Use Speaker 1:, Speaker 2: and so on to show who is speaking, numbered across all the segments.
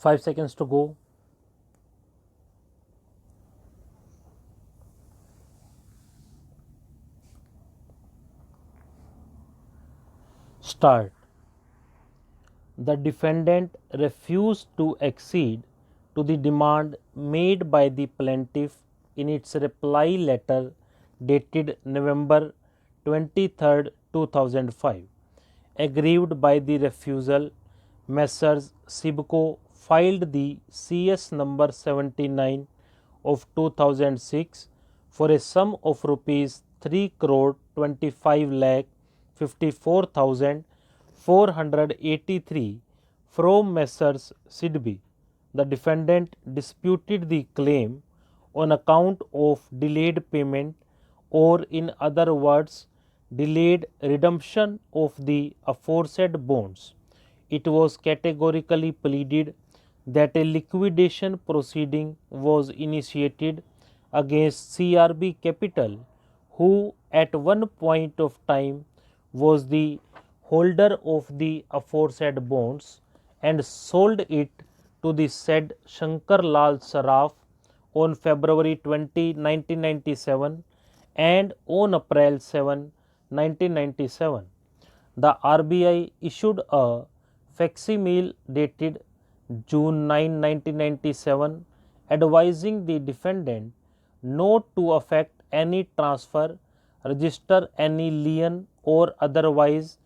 Speaker 1: 5 seconds to go. Start. The defendant refused to accede to the demand made by the plaintiff in its reply letter dated November 23, 2005. Aggrieved by the refusal, Messrs. Sibco filed the CS number 79 of 2006 for a sum of rupees 3 crore 25 lakh 54,483 from Messrs. Sidbi. The defendant disputed the claim on account of delayed payment, or in other words, delayed redemption of the aforesaid bonds. It was categorically pleaded that a liquidation proceeding was initiated against CRB Capital, who at one point of time was the holder of the aforesaid bonds and sold it to the said Shankar Lal Saraf on February 20, 1997 and on April 7, 1997. The RBI issued a facsimile dated June 9, 1997 advising the defendant not to effect any transfer, register any lien or otherwise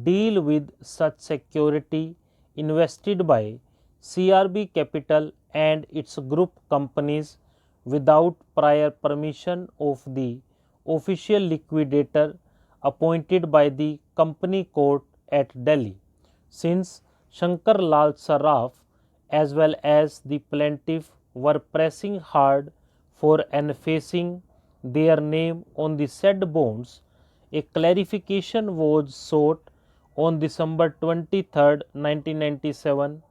Speaker 1: deal with such security invested by CRB Capital and its group companies without prior permission of the official liquidator appointed by the company court at Delhi. Since Shankar Lal Saraf as well as the plaintiff were pressing hard for effacing their name on the said bonds, a clarification was sought on December 23, 1997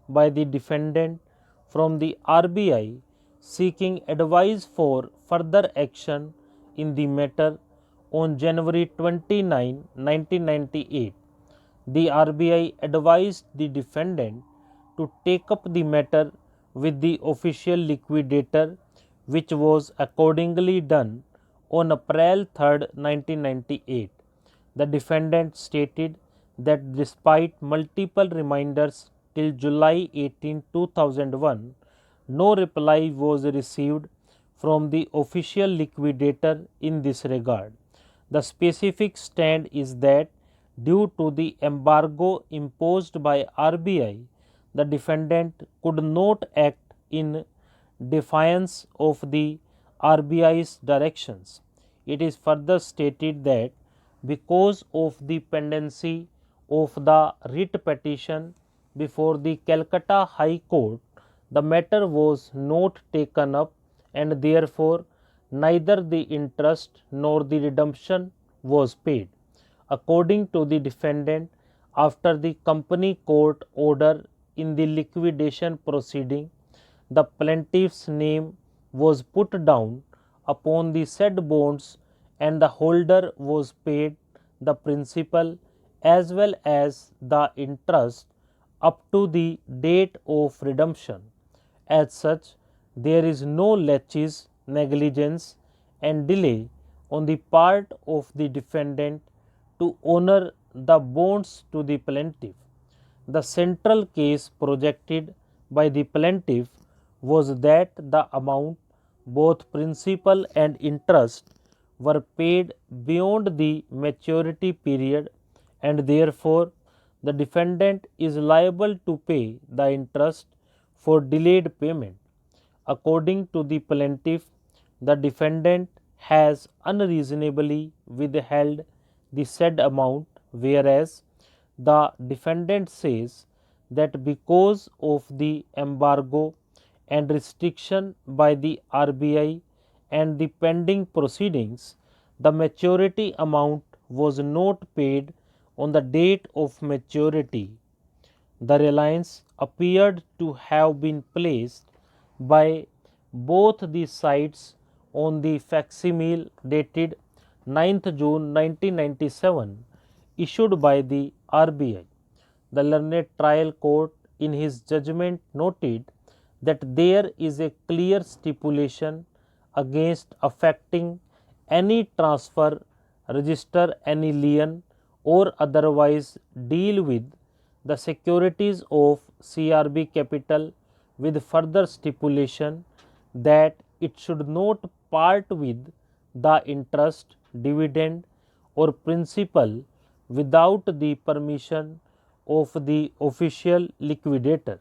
Speaker 1: by the defendant from the RBI seeking advice for further action in the matter on January 29, 1998. The RBI advised the defendant to take up the matter with the official liquidator, which was accordingly done on April 3, 1998. The defendant stated that despite multiple reminders till July 18, 2001, no reply was received from the official liquidator in this regard. The specific stand is that due to the embargo imposed by RBI, the defendant could not act in defiance of the RBI's directions. It is further stated that because of the pendency of the writ petition before the Calcutta High Court, the matter was not taken up and therefore neither the interest nor the redemption was paid. According to the defendant, after the company court order in the liquidation proceeding, the plaintiff's name was put down upon the said bonds and the holder was paid the principal as well as the interest up to the date of redemption. As such, there is no laches, negligence and delay on the part of the defendant to honor the bonds to the plaintiff. The central case projected by the plaintiff was that the amount, both principal and interest, were paid beyond the maturity period and therefore the defendant is liable to pay the interest for delayed payment. According to the plaintiff, the defendant has unreasonably withheld the said amount, whereas the defendant says that because of the embargo and restriction by the RBI and the pending proceedings, the maturity amount was not paid on the date of maturity. The reliance appeared to have been placed by both the sides on the facsimile dated 9th June 1997 issued by the RBI. The learned trial court in his judgment noted that there is a clear stipulation against affecting any transfer, register any lien, or otherwise deal with the securities of CRB Capital, with further stipulation that it should not part with the interest, dividend, or principal without the permission of the official liquidator.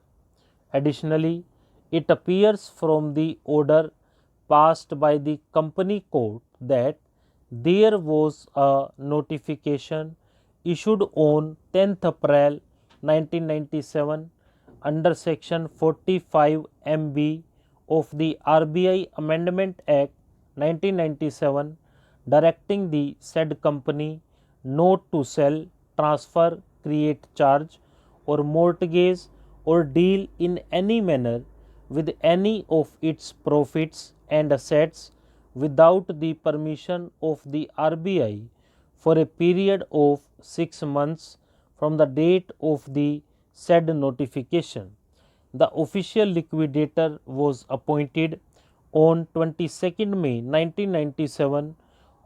Speaker 1: Additionally, it appears from the order passed by the company court that there was a notification issued on 10th April 1997 under section 45 MB of the RBI Amendment Act 1997 directing the said company not to sell, transfer, create, charge, or mortgage or deal in any manner with any of its profits and assets without the permission of the RBI for a period of 6 months from the date of the said notification. The official liquidator was appointed on 22nd May 1997,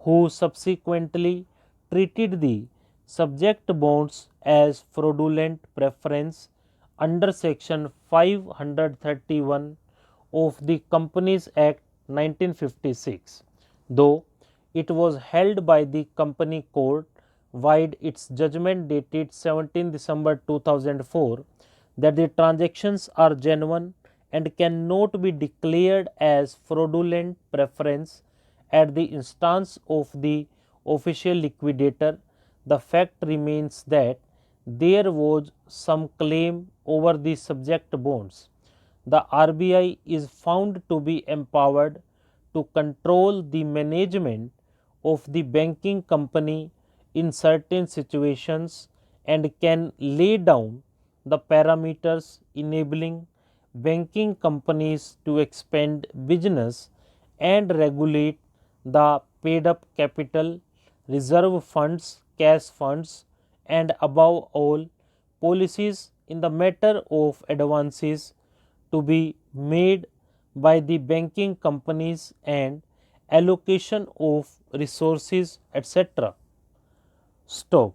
Speaker 1: who subsequently treated the subject bonds as fraudulent preference under section 531 of the Companies Act 1956. Though it was held by the company court vide its judgment dated 17 December 2004 that the transactions are genuine and cannot be declared as fraudulent preference at the instance of the official liquidator, the fact remains that there was some claim over the subject bonds. The RBI is found to be empowered to control the management of the banking company in certain situations and can lay down the parameters enabling banking companies to expand business and regulate the paid up capital, reserve funds, cash funds, and above all, policies in the matter of advances to be made by the banking companies and allocation of resources, etc. Stop.